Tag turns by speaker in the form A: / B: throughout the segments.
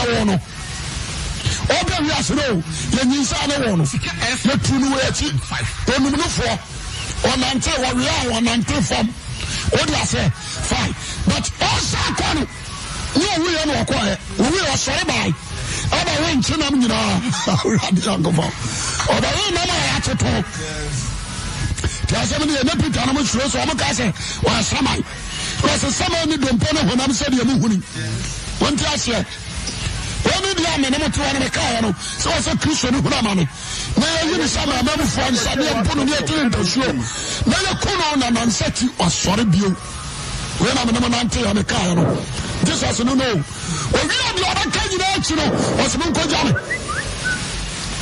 A: yɛ no obi wi ase no ye nyinsa na wɔ no ye tunu we achi onum no fo onante wo wi a onante fam odi ase fine but also kwano no we no akwa we o sore bai aba we nchinam nyina awurade yankofo oba we na ma ya cheto tiasem ne na pita na mo suro so mo ka se wa saman ko se saman ni dompo no honam se de mu huni wonti ase wani dia me na mo tuwa na ka ya no so so Kristo ni huna ma no na yi ni sama ma bu fo nsa de mpono ni atire ntosuo na ye kuno na nansati osore bio we na me na nante ya me ka ya no Jesus no no owi odi oba ka nyina achi no osimo nkoja me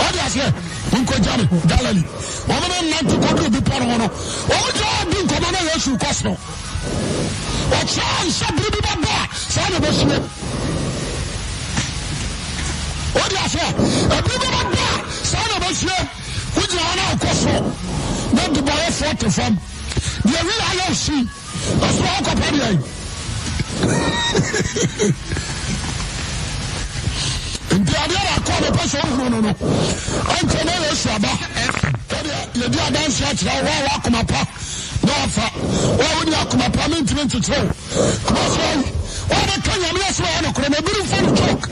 A: odi ase nkoja me Galilee wo me nante ko bi poro no o jo bi nkoma na Yesu kosno o chan sabri bi baba sa na be shime odi ase abi bi baba sa na be shime wuja na koso na de boy 40 fam de wi ayo si aso ko padi ai nti ade ara ko be peso no anche na Yesu aba ye di adanse akira wa akoma pa no afa wa woni akoma pa mentime ntutro kuma so wa de kanya me so ya no kro na bi fun joke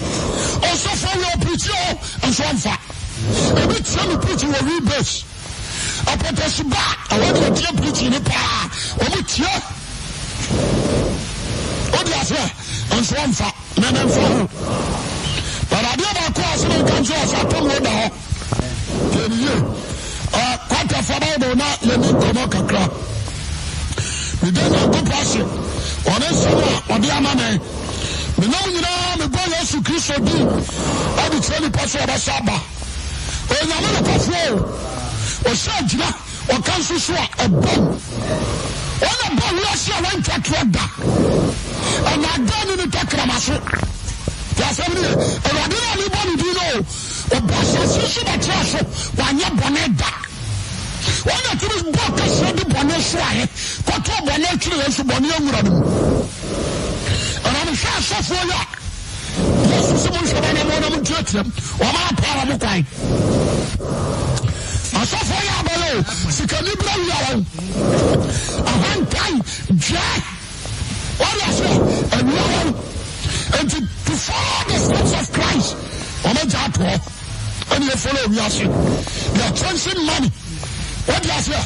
A: o so for your preach and so amfa e bi tell me preach we read this apotesi ba awon de preach ni pa o mu tie odi ase and so amfa na na mfa para dia ba ko asem kan so asatom wo da ho keniye kwata fa Bible na ye ni kono kakra mi de na go passe one so odi amane mi no nyina me bo Yesu Kristo di adi cheli passe ba saba o nyama na pafo o sha jina o kan so so a bom ona bo wi ase a wan twatwa da ana dan ni takra maso ya sabri e wadi na ni bo ni di no o basa sisi ba traso wanya bone da wona tiri bo ka se di bone so ahe ko to bone tiri Yesu bone nwura dum ana mi sha sofo ya Yesu se mo shaba na mo na mo tietem o ma para mo kwai asofo ya balo sikani bra wi awo ahantai je what is it and to follow the steps of Christ o ma ja to and you follow we are they are chasing money what you say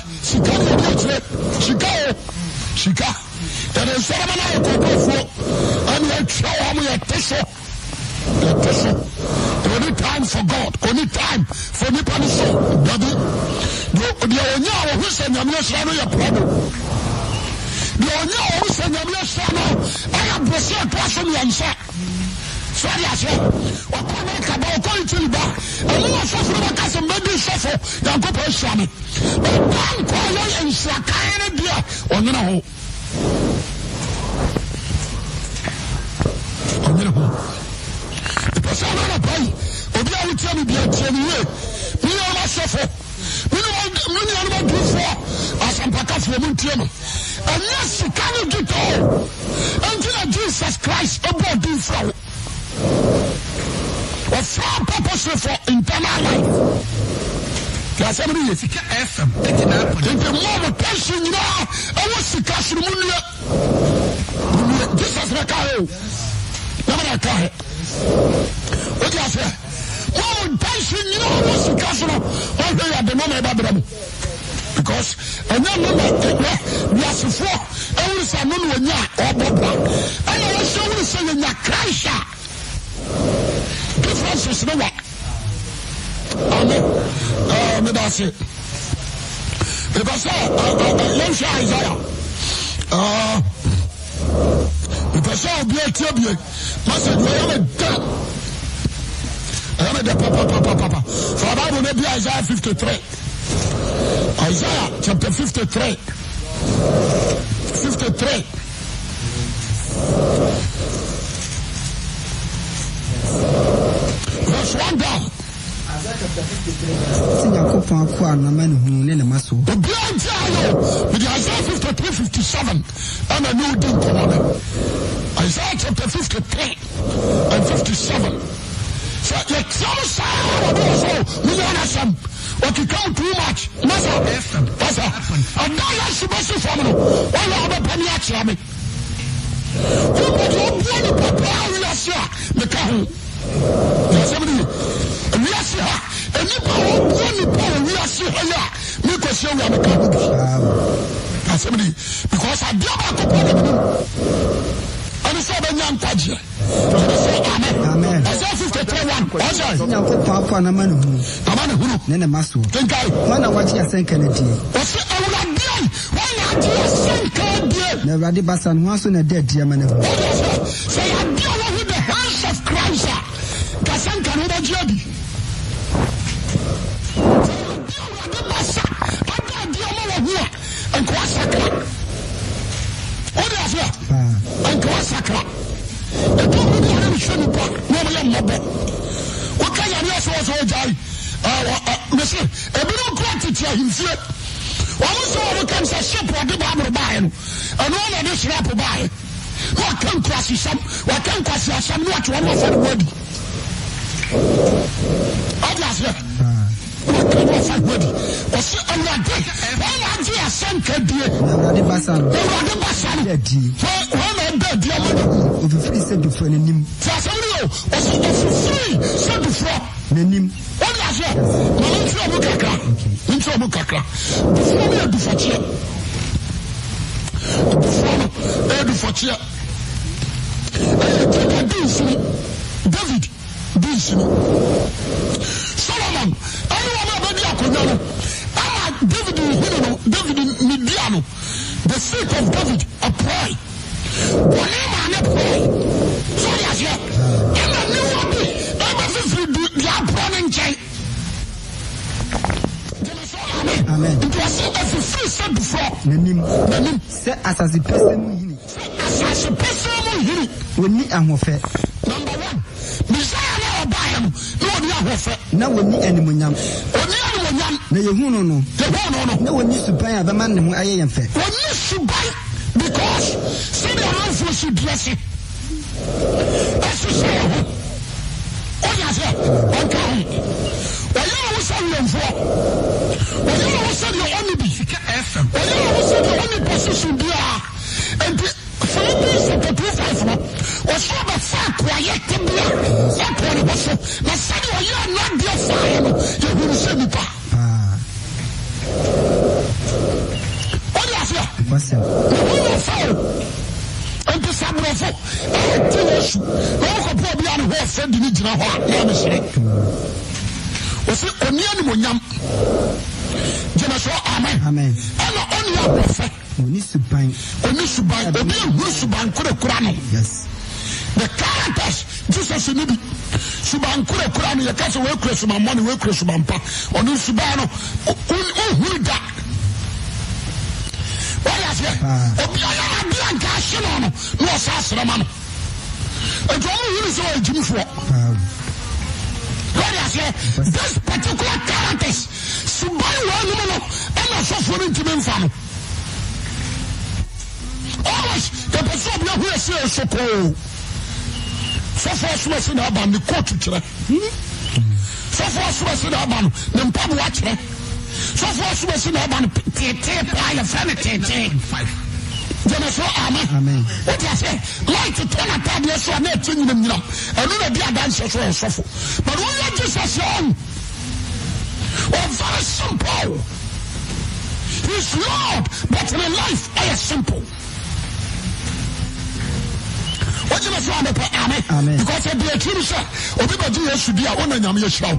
A: sikani shika there is someone I go for and you show how you teso only time for God only time for me paniso daddy the onya who say nyame sra no your problem the onya who say nyame sra no I am blessed to pass on your answer sorry I say what can I ka ba ko itili ba and you are suffering because of maybe suffer dan ko pa sra me but dan ko yo ensra kan dia onye ho Sana na pai obi a wutia mi bia tie ni we mi na ma sofo mi na ma do fo asampaka fo mu tie no anya sika ni gito until Jesus Christ about do fro of purpose for internal life ya sabri ye sika FM tetina po de mo passion ni na awo sika suru mu nua Jesus na ka o na ma ka he what you say oh dancing you know what's the castle oh they are the no me because and then we are so for every say no we nya oboba and you show we say nya Christ differences no what amen me that's it because you show Isaiah because I'll be a table message we have a done I am the papa so the Bible may be Isaiah 53 Isaiah chapter 53 verse 1 down the blind with Isaiah 53:57 and a new thing Isaiah chapter 53 and 57 Some we are some. What you count too much. Massa. I don't like to be from you. All of the penny actually. Who would you want to prepare the car? Somebody. Yes, and you want to see her. Because you are the car. Somebody. Because I do and so the young Taji. Amen. Isaiah 53:1.
B: Nyanko papa na manu.
A: Amana hunu.
B: Nene maso.
A: Tenkai.
B: Wana wachi asenka na die.
A: Wose awurade. Wana ati asenka die.
B: Na awurade basa no aso na dead die amana hunu.
A: Say adi owo with the hands of Christ. Kasenka no bajadi. Awurade basa. Adi owo wo en ko asakra. Odi afia. En ko asakra. E to bi do na hwe nipa. No me mabo. Waka ya ni so jai. Mese, ebi no kwa titi ahimfie. Wo so wo kan say ship wo de ba buy no. Eno na de shrap buy. Wo kan kwasi sam, wo kan kwasi asam no atwo no fa wadi. Obviously. Wo kan wo fa wadi. O se awurade. Wo na asam kadie.
B: Awurade basa no.
A: Awurade basa no.
B: Dedi.
A: Wo na da dia amana.
B: O fi se du fo nanim.
A: Fa sam no. O se free se du fo
B: nanim.
A: What does it? Into a book. Before me, do for cheer. David, Solomon, anyone about the David Midiano, the seat of David, a pray. Whenever I pray, so yes, and I knew what they are running chain.
B: Amen.
A: It was as a free said before.
B: Nanim. Say as a person hini.
A: As a person hini.
B: Woni ahofe.
A: Number 1. Messiah na obayam. No ni ahofe.
B: Na woni animonyam.
A: Oni animonyam.
B: Na yehunu no.
A: Yehunu no.
B: Na woni suban abema ne ho aye yemfe.
A: Woni suban because say the house was dressing. As you say. Okay. Why you say you for? Why you say you only be FM? Why you say you only position there? And Philippians chapter 2:5 or so the fact quiet to be that one was so. Now say you are not there for you will say me pa. What do you say?
B: What's
A: that? And to Sabrofo, I tell you, no probably on who said the Nijina was it Onian Munyam? General Amen. And only a prophet. Onisubai, Obi Kurano. Yes. The characters, Jesus in it. Suban Kurano, your castle will crash my money, will crash my pa. Onusubano, who that? Obiara gasino no asasra ma no and you is all Jim for what I say this particular characters subai one no and so for into me fam always the person who is so cool so for so na ban the court kire so for so na ban the mpam wa kire so for so na ban tete pile friend 5 Amen. What I say? Light to turn a tab, yes, or not, and then be a dancer so and so forth. But when you Jesus young, very simple. He's Lord, but in life, I am simple. What you say? Amen. Because I be a true sir, or people do should be a one and I'm your show.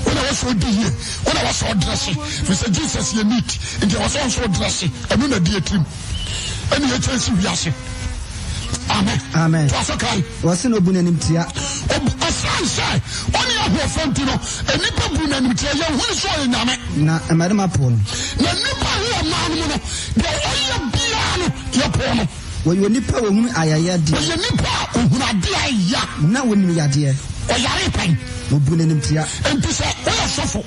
A: When I was so here, when I was so dressy, we said Jesus, you meet, and you was also dressy, and then a dear team. And you chance we are. Amen.
B: What's no bunanimtia?
A: A son say, only a whole fountain, and Nippa bunanimtia, who is so in Name.
B: Na Madame Apollo.
A: No Nippa, who are Mamma, the only piano, your poem.
B: When you Nippa, whom I had,
A: when you Nippa, who are dear,
B: now when we are dear,
A: or Yaripin,
B: no bunanimtia,
A: and to say, oh, suffer,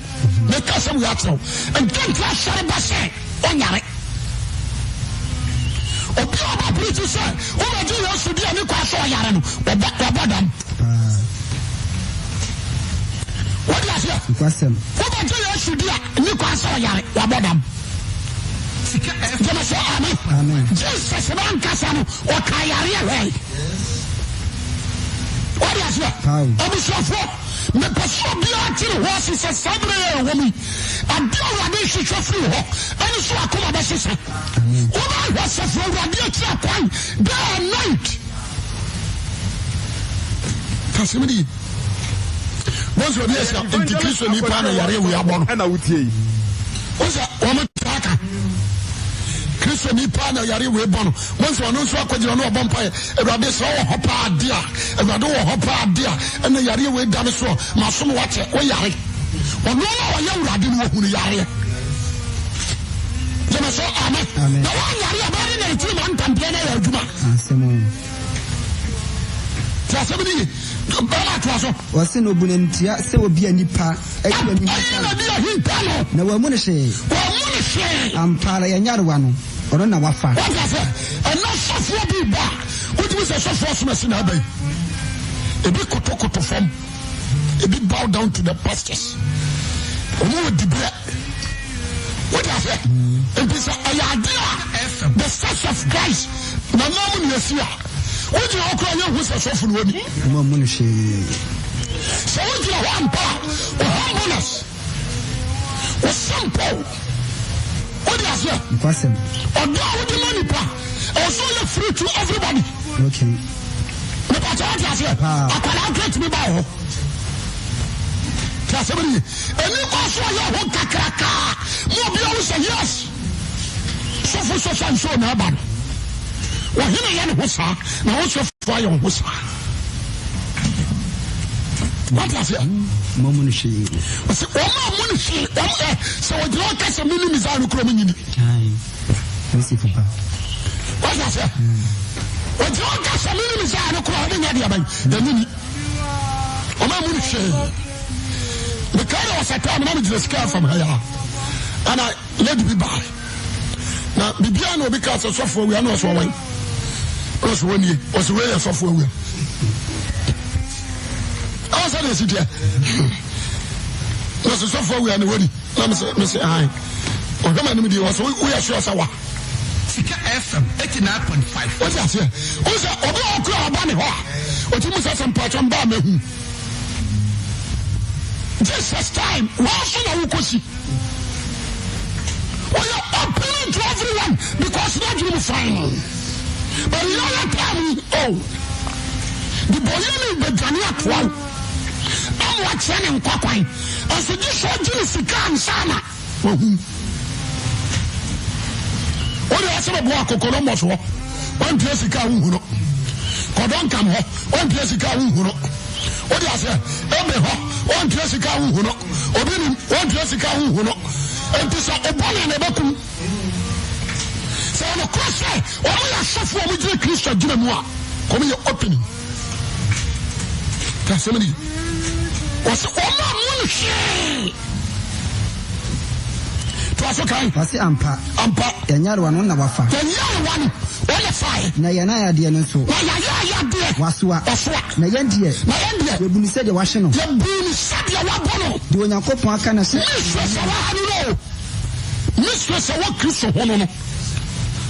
A: the cousin we are so, and don't clash Sharabase, on Yari. Obiara preach say, "O ma ji yo sudi ani kwa so yare no, obadam."
B: Kwasem.
A: Oba je Yesu dia ni kwa sa yare wa bodam. Jama so amen.
B: Amen.
A: Jesus man kasa no o ka yare we. What is that? Obisofo me paso bia tiri ho sese sabre e wo mi. Ade o ade hwehwe firi ho. Ani so akoma ba sese. Oba wa sefo ade ti akwan day and night. Kasimidi. Bonso bi esa intikristo ni pa na yare we abono.
C: Na wutie yi.
A: Oza o mo taka. Kristo ni pa na yare we bono. Bonso ono so akwagiro no obompa e Ewurade so wo hopa ade a. Ewurade wo hopa ade a na yare we dane so masom wache wo yare. Ono na wo Ewurade no wo hunu yare. Jema so amen. Na wo yare abare na enti man tampia na ya adwuma.
B: Asemo.
A: Tiasemidi.
B: Wase no bunentia se obi anipa ekwa ni na wamu ne hye ampara ya nyarwa no ono na wafa
A: ana sofo bi ba wotimi se sofo so mesi na bai ebi kotokoto fam ebi bow down to the pastors omo dibre what I say empisa ayadea the church of Christ na namu ni asia what you okra ye hu se sofo no ni
B: mo mo ne hye
A: so what you want pa humbleness o simple what I say
B: Kwasem
A: odo what the money pa also you free to everybody
B: okay
A: me pa what I say akwala get me ba ho Kasemini eni ko so ya ho kakraka mo bi o say yes so so na ba wa hina ya ne ho sa na wo so fo ya ho sa what I say
B: mo mo ne hye
A: o mo ne hye so wo jiro ka se mini mizanu kro mo nyini
B: ai nsi fupa
A: what I say o jiro ka se mini mizanu kro mo nyadi abai da nyini o mo ne hye the kind of a time I'm just scared from here and I let me buy now Bibiano because of software we are not so way because when you was away of software we I was at the city was the software we are the way let me say hi or come and we are sure sawa Sika FM 89.5 what's that here who's that obo abani ho o ti musa some part on ba mehu Jesus time, washing a wukosi. We are appealing to everyone because not you fine. But the other time, the boy in the Jania 12. I'm watching him quackling. I said, you saw Jessica and Sana. What do I say about Columbus? One Jessica Uno. Cordon come home, one Jessica Uno. What do I say? One Jessica Uno, Obin, one Jessica Uno, and this are Obama and Abakum. So, on the question, all your software with the Christian Jimmoa, come here opening. That's somebody. What's all shame? Twas okay.
B: wase ampa ya nyarwa no na wafa
A: The young one, all the fire.
B: na yana ya de no so
A: Ya dear.
B: waswa na yandie we bunu se de wahye no
A: The boon said your wabono.
B: de onyankopon aka na se
A: Mistress of Hanu. Mistress of what Christian Hono.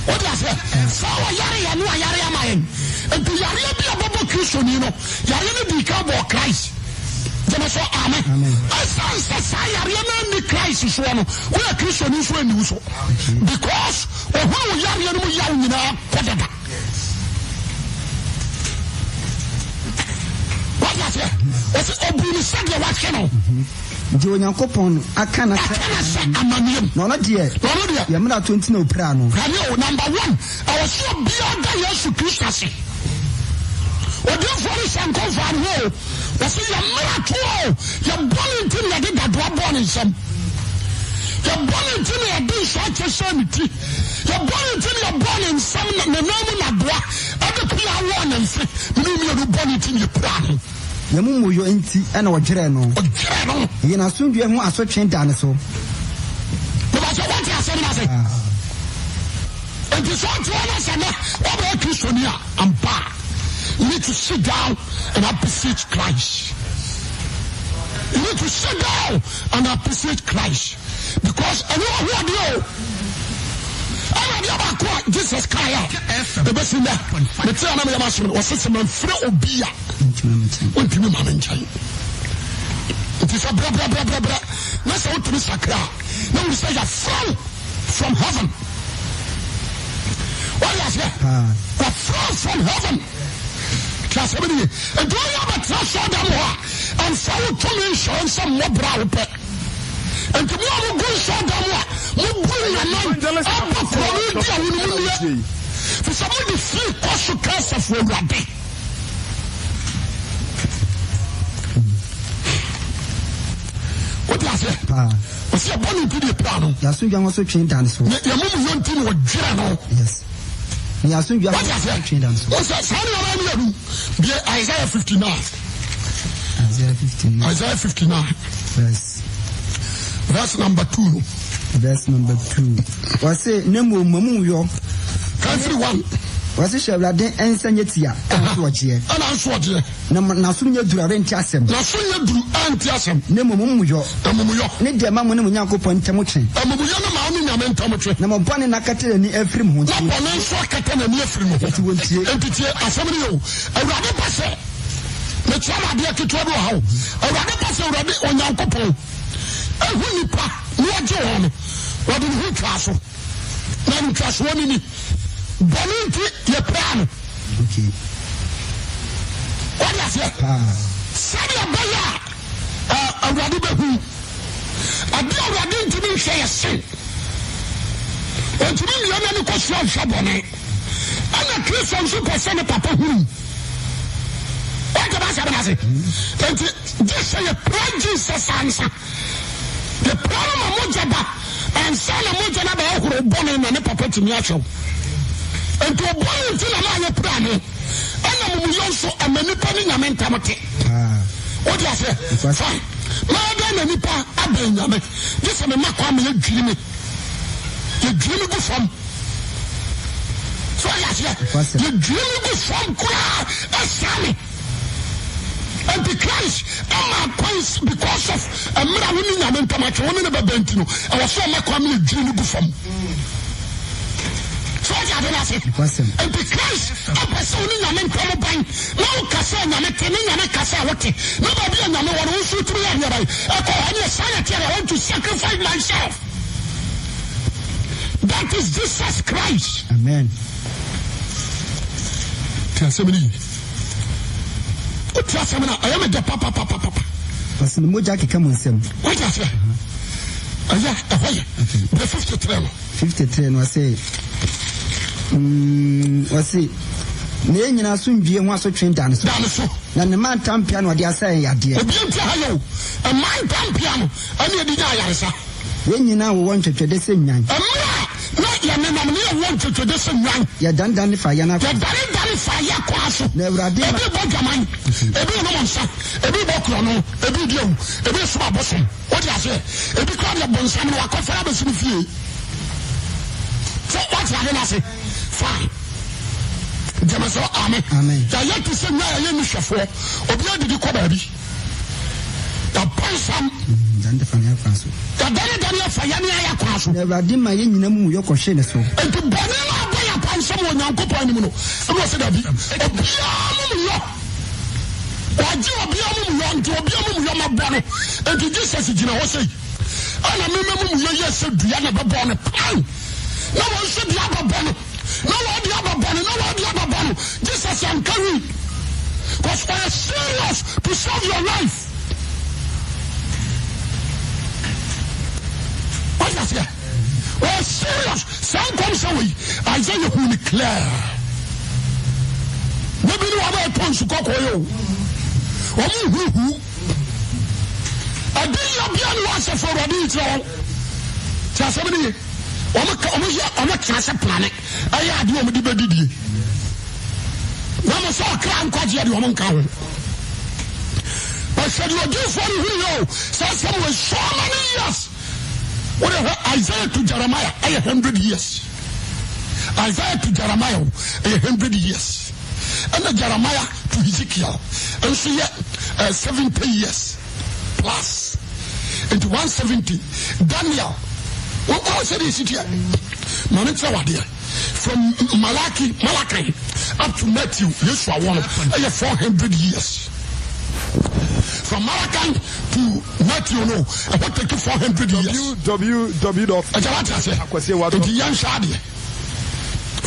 A: What does it? So Yari and Yari Amain. And to Yari be a Bobo Christian, you know. Yari be cowboy Christ. So amen. I say Yari and Christ is one. We are Christian is when you so. Because who Yari and Yari what does it? What's it? Obuni said your watch channel.
B: de onyankopon aka na se no no de ya mena 20 na opra no
A: number 1 I was so beyond Yesu Christ say what do for some confirm wo that's your miracle your born into the that born in some your born into the do such a sanity your born into your born in some na no na doa other people one and say no born into your plan
B: yamu moyo enti ana wodwere no ye na sondwe ho asotwen da ne so
A: but what you say na say and the song to us and what Christiania I'm back. You need to sit down and appreciate Christ. You need to sit down and appreciate Christ. Because I know who are you. Jesus Christ. The best in that. The time I'm asking was such a man free obia. What do you mean? It is a blah blah blah blah blah. Let's go to the Sakra. Now we say a fall from heaven. What is that? A fall from heaven. Trust me. And do you have a trust on them? And so to me, show some more brow. And to me, I'm going to show them what. You bring your man up from India. For somebody feel cause of cancer for your day. What is it? What's your body to the piano?
B: Yasu also trained dance.
A: Your mom young team with General.
B: Yes. Yasu trained dance.
A: What's that? Sorry, Isaiah 59.
B: Isaiah 59.
A: Isaiah 59. Verse number 2.
B: Verse number 2. Was it Nemo Mamu yo?
A: Country 1.
B: Was it Shavade and Sanyetia? And
A: I saw you.
B: Nasunya Durarentiasem.
A: Nasunya Dru Antiasem.
B: Nemo Mumuyo.
A: Amuyo.
B: Nidia Mamunako Pontamuchin.
A: Amuyana Mammy Amentamuchi.
B: Namo Bonnie Nakata and Ephraim.
A: Not one so Katan and Ephraim. Entity Assembly. A rather passe. The Chama dear to trouble how. A rather passe already on Yankopo. A Hunipa. No John. What in who castle? None trust one in it. Boniti, your plan.
B: Okay.
A: What is it? Sadia Baya, a Radibahu. A dear Radin to me say a sin. And to me, the only question of Shabone. And a Christian super son of Papa Who. What am I saying? And this say a prayer Jesus answer. The problem of Mojaba and son of Mojaba who are born in a papa to me. And to a boy until I'm a plan. And I'm also a manipulating a mentality. What do I say? Fine. My Nipa, Aben, this is a Macam, you dream it. You dream it from. So I say, you dream it from Kura, a Sammy. And because because of a Mira women, women of a Bentino, I was so Macam, you dream it from. And because a person in a mental bank, no Cassan, and a Kenin and a Cassawati, nobody and no one who shoot me on your right. I call any sanitary, I want to sacrifice myself. That is Jesus Christ.
B: Amen.
A: I am a papa.
B: What's the Mojaki come with him?
A: What is it? The 53.
B: 53 was say. Was it? Name soon be one so trained dance. Then the man tam piano, they are saying, dear. A man tam piano, and you deny answer. When you now wanted to the same young. Not your name, I wanted to the same young. You're done if I am. You're done fire quash. Never did every Bogaman, every monster, every Bocrono, every deal, every small bosom. What do I say? Every crowd of Bonsan, I can find us with you. So what's I say? Fine. Jamaso, amen. Amen. I like to say, I am Mishafo, or did you call baby? The person. Then the Fania Council. The Daniel Fayania Council. Never did my name, your question. And to Bonilla Bay upon someone, Uncle Panimo. I was a baby. A piano. Why do you be a to a piano, bonnet? And to Jesus, you know, say, I remember you said, Diana Bonnet. No one should be a bonnet. No one the other bonnet. No one the other bonnet. Jesus and carry. Because we are serious to save your life. What is that? We are serious. Sometimes we Isaiah who declare. Maybe you have a punch to cock oil. Who? I didn't be on once for a detail. Tell somebody. On a cancer planet. I had you with the baby. Mama saw a crown quite yet, woman count. But said you are due for you, says someone so many years. Whatever Isaiah to Jeremiah, 100 years. Isaiah to Jeremiah, 100 years. And then Jeremiah to Ezekiel, and so yet 70 years.
A: plus into 170. Daniel, what said this here? Manitra Wadia. From Malachi up to Matthew, Yeshua 400 years. From Malachi to Matthew, no, what take 400 years?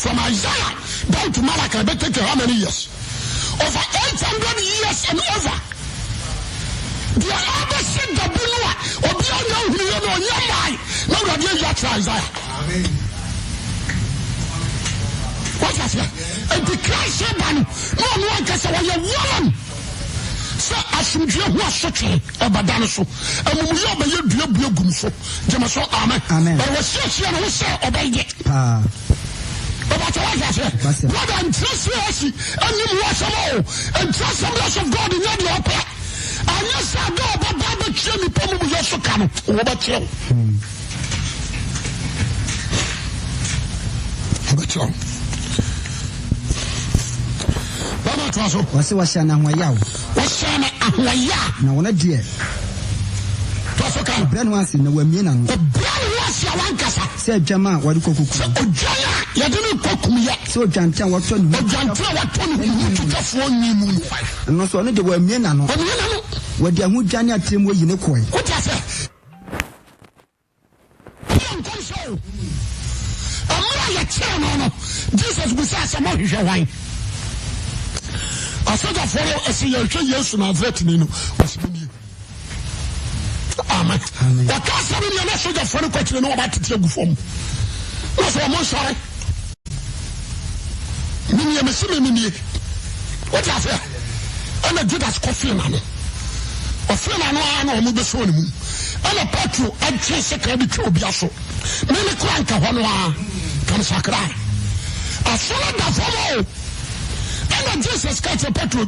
A: From Isaiah down to Malachi, that take how many years? Over 800 years and over. The other said the Bunua, or beyond Yamai, no, Isaiah. Amen. What is it? And the Christ said, no one can say, you're woman. So, as you do what such a badanaso, and we are by your Gumso, Jamaso, Amen. But was such a who say, obey it. But what I said, brother, and trust me, and you watch them all, and trust the bless of God in your pet. And yes, I go, but Bible Jimmy probably also come over to you.
B: Wasi wasiana wayao.
A: Wasiana waya.
B: Na wana die.
A: Tosoka.
B: Brand wasi na wamiena no.
A: Brand wasi ya wankasa.
B: Se jama waliko kuku.
A: Se ojaya ya dini kokumya.
B: Se ojantia watoni.
A: Ojantia watoni mututafuo nyimu.
B: No so ne de wamiena no.
A: Wamiena no.
B: Wadi ahu jani atemu yine koi.
A: What I say? Jesus will say some more wine. I said that for you, I say you're yes, and I've written in what's been you. Amen. What can't say you're not sure for the question know about it. What's one more sorry? What I say? I'm a good as coffee and a friend I know, move the phone. I'm a petrol, I'm chasing credit to Biaso. Many crank a one comes a cry. I followed the follow. And Jesus catch a petrol,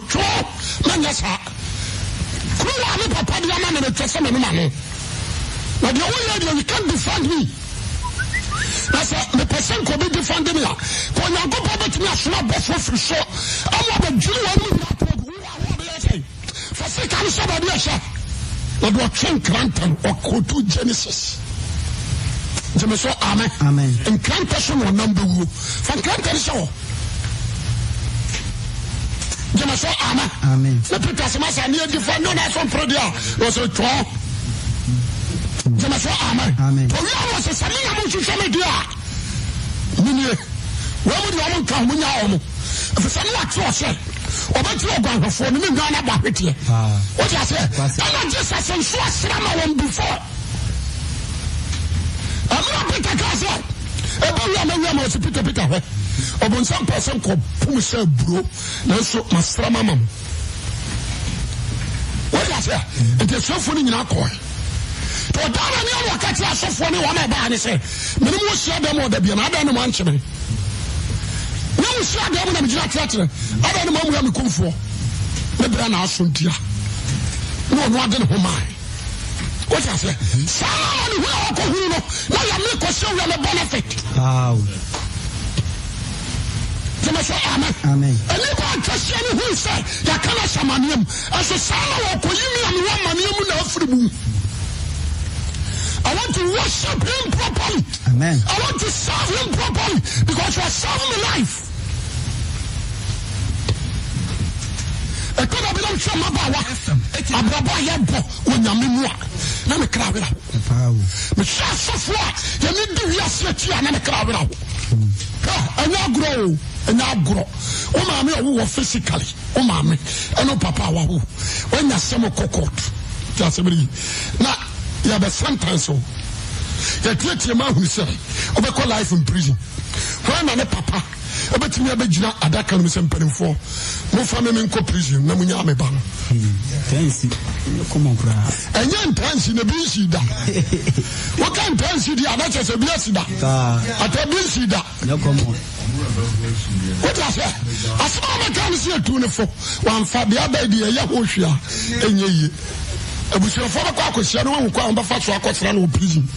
A: Manasa. Crew, Papa, the man and the Testament money. But the only idea you can't defend me. That's the person could be defending me. When I go back to me, I should not be for sure. I'm not a Jew. For second, somebody else. But what King Cranton or Kotu Genesis. Jemeso, Amen.
B: Amen.
A: And Cranton or number one. From Cranton show. Jemeso, Amen.
B: Amen.
A: The Peter Samasa near the phone, no, that's on Prodia. Was a 12. Jemeso, Amen.
B: Amen.
A: For you was a Samina Musumedia. Mini, where would you come when you're if it's not your say? Or what you are going for me, none about it here. What I said, I just as I'm so slammer before. I'm not Peter Castle. Every was a Peter. Or some person called Pusa Bro, no so Mastrama. What I said, it is so funny in our coin. To a dollar, you look at us so funny one about it. Say, Minimus share them or the be another mansion. No, share them with the theatre. I don't know where we come for. Maybe I'm not so dear. No, not than whom I. What I say? Someone who are going to now you make us show you the benefit.
B: Wow.
A: Amen.
B: Amen.
A: And you are Christian who say, you cannot shamanium. As a son of Koyumi and one manium now for the I want to worship him properly.
B: Amen.
A: I want to serve him properly because you are serving me life. I could have been sure about what I'm about when you're in work. Let me crowd it out. But just so far, you need to hear such a and crowd it out. And now grow, and now grow. Oh, mammy, who are physically. Oh, mammy, and no papa, who when you're some cocotte. Just a minute. Now, you have a sentence. So, you take your man who say, "Over life in prison." When I'm a papa, I bet me a bit at that kind of something for no family in prison. No, we are a ban.
B: Fancy, come on,
A: and young fancy the busy that. What kind of fancy the other as a blessing that? At a busy that.
B: No, come on.
A: What I say? I saw my can see a 24 1 for the other idea, Yahoshia, and ye. I was your father, Quackos, no one come back for a prison.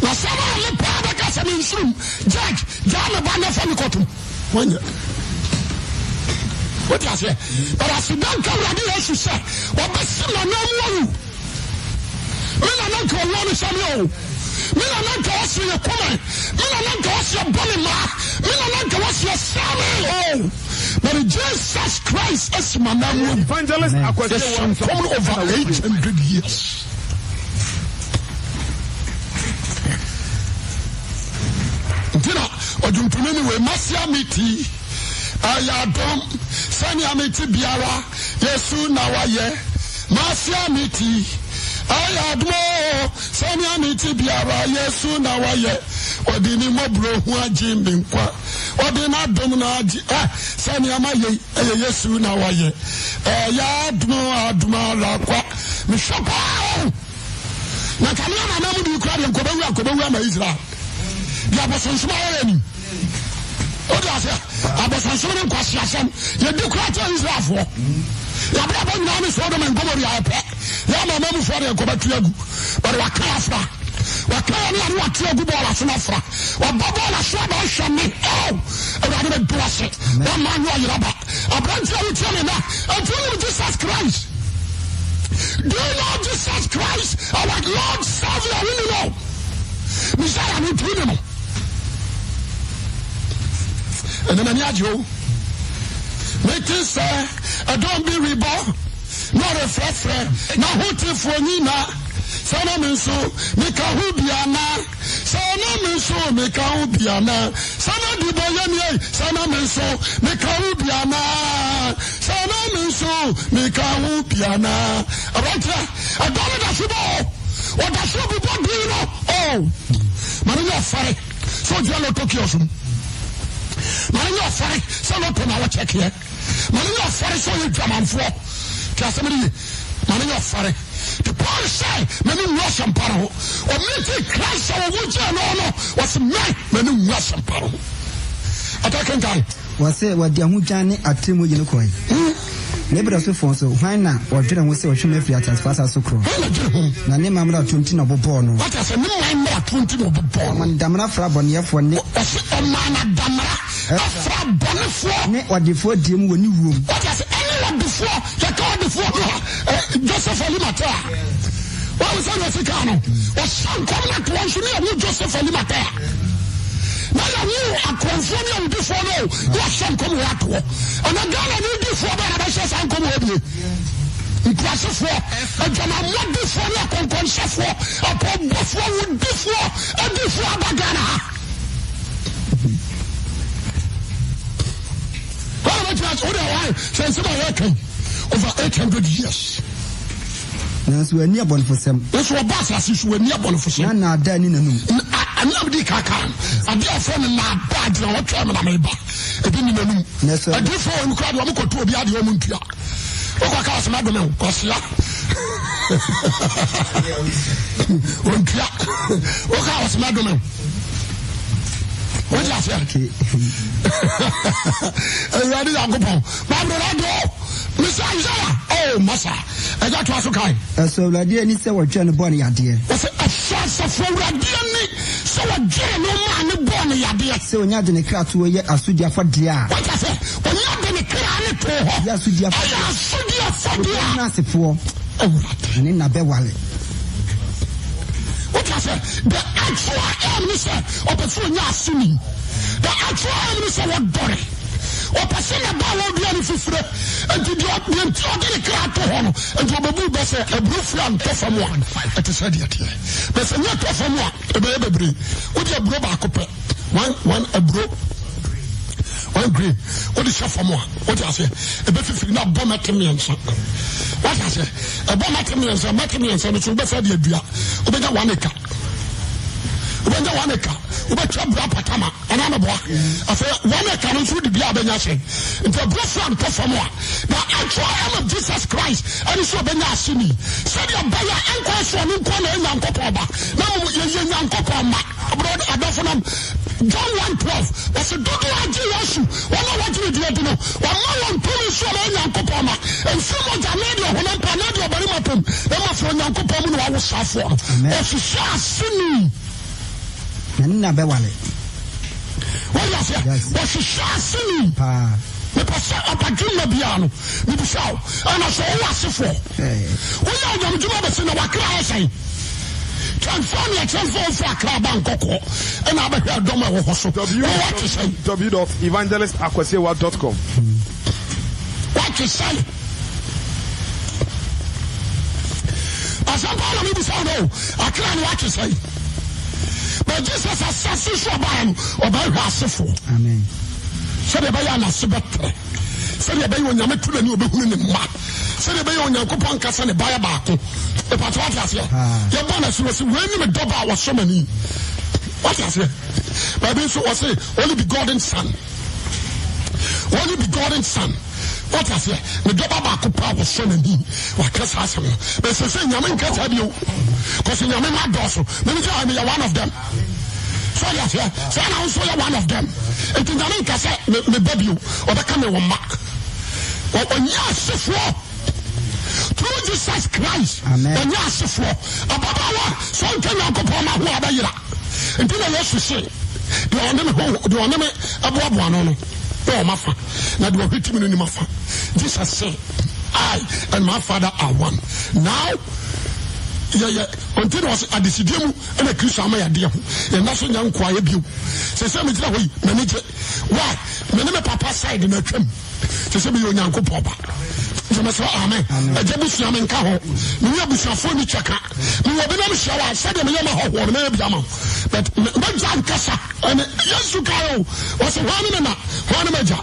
A: Now, someone let Papa in Judge, John Abana from the cotton. When you what I say? But I said, don't come ready as you say. What the son of no one? me Samuel. Me na nka wasi ye kome. Me na nka wasi ye bone ma. Me na nka wasi ye Samuel. But Jesus Christ is my name.
C: Evangelist
A: Akwasi come over 800 years. Ntina oduntumeni we masia miti ayadom sani amiti biara Yesu na waye masia miti ayadmo sani amiti biara Yesu na waye odini mobro hu ajimbi nkwa odina dom na aji sani amaye Yesu na waye ayadmo aduma rakwa mishopa na kamia na namu di kwa nkobewu ma Israel ya bosonsoma yani oda se abosonsoma ne kwasi asem ye di kwa to Israel fo ya bra ba nyina ne so do men gomori ya pe ya ma mamu fo de ko batu agu but wa ka afra wa ka ni wa tu agu bola so na afra wa bola so ba hwame e de bless it wa man wa yiraba abranti awu tell me na and Jesus Christ. Do you know Jesus Christ our Lord Savior? You know Messiah ni tu no. And then make it say, don't be reborn, not a fresh, now who take for Nina, Sana Minso, make a Hubiana, Sana Minso, make a Hubiana, Sana di Boyani, Sana Minso, make a Hubiana, Sana Minso, make a Hubiana. I don't know what I should be doing. Oh, Maria Fire, so Jello Tokyo. Many of fight, some of them are check here. Many of fight, so you come on for Casamity. Many of fight. The Paul say, many Russian paro, or meeting Christ or would you know was many Russian paro. Attacking guy.
B: Was it what the Amujani at Timu Yunukoi? Never so for so, why not? Or didn't we say, or should have as fast as so crow? Name Mamma 20 of Bono. What is a name? 20 of Bono. And Damara Frabonia for Nick. Mana Damara. What before Dim when you room? What has anyone before? The called before Joseph Alimata. What was on Africano? Was some coming at once you Joseph Alimata. Now I knew a conforming before no, what some come at war. And a gun I knew before that I said I'm coming with you. It was a four, and John, I'm not before you can consent for, upon before would before, and before Bagana. Since over 800 years. That's where near one for some.
A: That's what Bassas is when near one for some. Now, then in a room. I love the Kakan. I dear friend in my bad, what time I may buy. I didn't know. I did for him, cried, I'm going to be at the Omumpia. Oh, I can't imagine him, Cossia. Oh, I was madam. What did I say? Ready to go. Mamma, Miss Isaiah. Oh, Massa. I got to ask okay.
B: So, I didn't say what John Bonnie idea.
A: What's a source of Radiani? So, a general man, Bonnie idea.
B: So, you're going to cut to a Sudia for dear.
A: What I said, when you're going to cut it,
B: yes, Sudia for dear. Nasty for. Oh, and in a bewale.
A: What I said, the actual minister of the full Yasuni, the actual minister of Bonnie. Or passing a ball of the and to drop the entire crowd to him and to a best a blue flan from one. At a said yet here. There's a net from one, a baby breed. Would you blow back up? One a bro. One green. What is your from one? What I say? A better not bomb at me and son. What I say? A bomb at me and son, Matimians, and it's a better idea. Obey one acre. Obey one acre. Patama, and I'm a boy. I said, one can through the Biabanyashe. Into a blessing and performer. The actual name of Jesus Christ, and it's what Benyasini. Said your buyer and question in Kona and Yankopa. Now you're Yankopama. Abroad, Adophonum. John 1:12. I said, don't like you. One of what you did, you know. One police and Yankopama. And someone that made your home and Panadio Barimapum. Then my friend Yankopam, I was suffer. If you shall see me.
B: Nina Bewale.
A: What is it? What's a chassis? The person of a Juma Biano, with the show, and I saw what's it for. We are going to do this in our class. To California telephone for Accra Bangkok and I bet Doma Hoso.
C: www.evangelistakwasiwa.com.
A: What you say? As I'm part of me, I can't watch you say. But Jesus has said, so by Rassifo.
B: Amen.
A: So the Bayana Sibatre. So the Bayon Yametu and you be in the mat. So the Bayon Yakupon Cassan and Bayabaco. The Patotas here. Your bonus was when you double was so many. What is it? Bible so was it only begotten son. Only begotten son. What I say? The double back power was so many. What can I say? But so say Yaman can't have you. Because in Yaman my dorsal. Maybe I'm one of them. So yes, yeah. So I also one of them. And in Yaman can say me baby or the camera will mark. Or when yes, through Jesus Christ.
B: Amen.
A: And yes, about so can you go for my who and then I used to say, do I never above one on oh, my father. Now do I hit him in my father? Jesus said, I and my father are one. Now, until I was at the Sidium and a Christian my idea, and that's when young quiet view. Say, some is that way, manager. Why? Many papa side in a trim. To say, you young papa. Amen. A Jebus Yaman Kaho. We have been phone checker. We have been on the shower. Said the Yamaha or maybe Yama. But John Cassa and Yasukayo was a one major.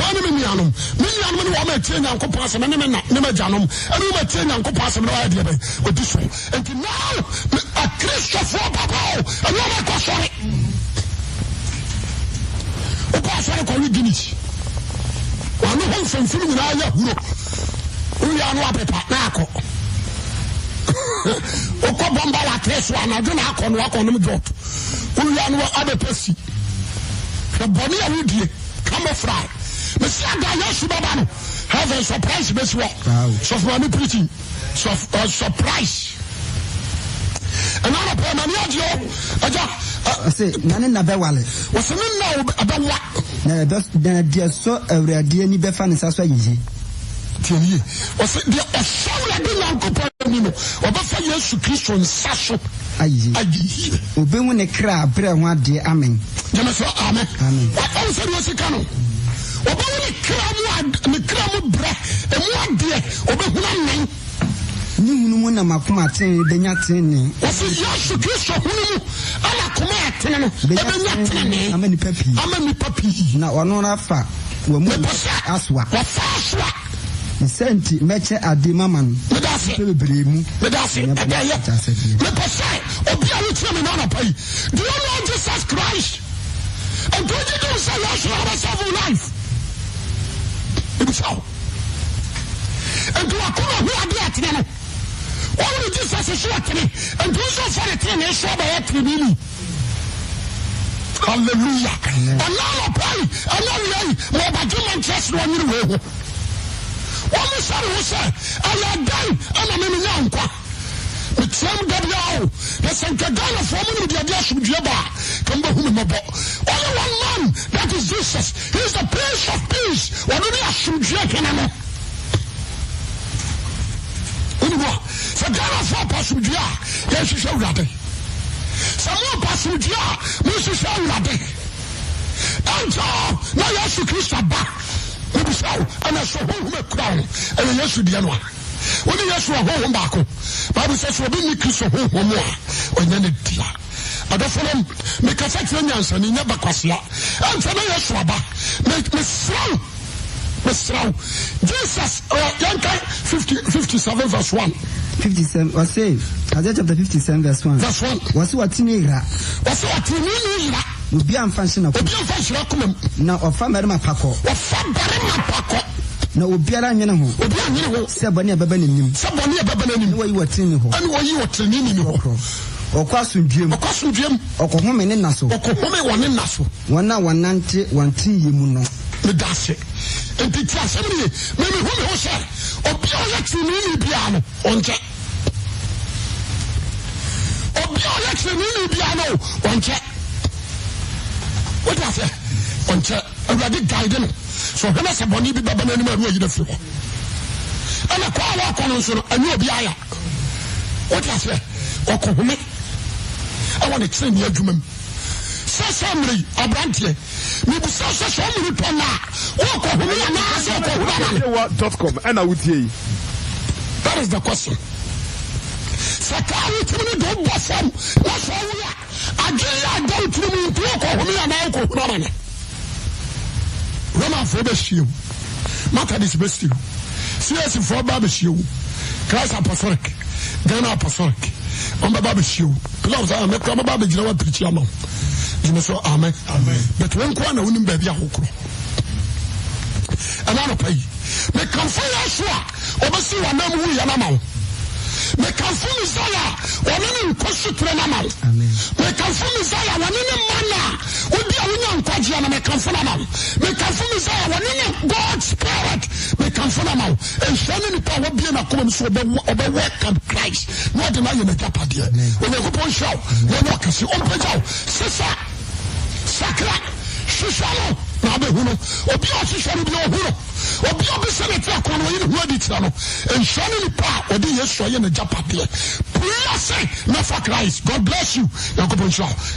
A: One Minianum. Minianum, who may change Uncle Pass and Nimajanum, and who may change Uncle Pass and idea with this one. And now a Christopher Papa, and no more question. O Pastor Corriginis. One who from Filmina. We are not a partner. Oko bomba la tres one. I don't know how to do it. We are not other person. The body of you, camouflage. Monsieur Gayashi Babano have a surprise best work. So for me preaching, surprise. Another permanent I
B: say, none in a bewale.
A: What's the name about what?
B: Then so a DNA befan is as well easy.
A: Was it the Assault Uncle or Buffer Yesu Christian Sasso? I
B: obey when a crab, pray one day, amen.
A: Amen. What else was a canon? Obey the crab, the crab breath, and one day, obey one name.
B: Nuna Makumatin, the Yatin.
A: Was it Yesu Christian? How
B: many peppy?
A: How many puppy?
B: Now, on Afa, when we aswa. Senti meche adima man.
A: Medase. Medase. Do you know Jesus Christ? And do you do say yes, you have a civil life? It was how. And do I come who are there? All of Jesus is short to me. And do so for the thing is show by it to me. Hallelujah. And now I pray. And now we are by human trust one way. One son who said, I am done, and I'm in the young. The same W.O. The same Kagana forming with the idea of Jeba. Come back home, my boy. Only one man, that is Jesus. He is the Prince of Peace. What do you assume? Anymore. So Ghana for Passudia, yes, you shall rade. Some more Passudia, Mrs. Shall rade. And so, now yes, you Christ back. And I saw home a crown, and yes, you did one. When you ask for a home back, Bible says, we'll be Nicholas or home more, or then it dear. I don't follow him, make a second answer, and he never cross ya. And for me, yes, Rabba, make me slow. Jesus, Yankai 57 verse 1.
B: 57, was say, Isaiah chapter 57 verse 1.
A: Verse 1.
B: Was what Tinira?
A: Was what Tinira?
B: Be unfunctional. Now, of Famarma Paco. Of Famarma Paco. No, Biara Yanaho. Sabania Babanim. Sabania Babanim. Where you were training her. And where you were training her. Or Quasum Jim. Or Quasum Jim. Or Cohome in Nassau. Or Cohome one in Nassau. 1 hour 90, 1 tea, Muno. The Dassy. And Peter Assembly. Maybe who said, or Biara piano on check. Or Biara piano on check. What I say? On check. Already guiding. So when I say Bonnie be Baba anymore, you the floor. And a call walk on so and you'll be aya. What I say? Or Cohome.
A: I want to train you adwuma. Sasamri abrantie. Me bu so many tona. O ko hu na so ko
C: what.com and I would hear.
A: That is the question. Sakawi timi do bofam. Na so wu agya do timi to ko hu na ko hu na. Roma for be shiu. Mata this best you. CS for Baba shiu. Christ Apostolic. Ghana Apostolic. On Baba shiu. Because I make Baba Jina wa preach am. You say amen. But when kwa na unim baby ahokro. And I don't pay. Me come for you sure. Obasi wa na mu ya na ma. Me come for Messiah. Wa na ni nkosu tre na ma.
B: Amen.
A: Me come for Messiah wa ni mana. Obi a wonya nkwaji na me come for na ma. Me come for Messiah wa ni God spirit. Me come for na ma. En shani ni pa wa bia na koma so obe welcome Christ. No de na ye na japade. We go pon show. We no kase on pejao. Sisa sakra shishalo na be huno obi o shishalo bi o huno obi o be senate akono yi hu adi tira no enshani ni pa odi yeso ye na japade bless na for Christ. God bless you. Yakobo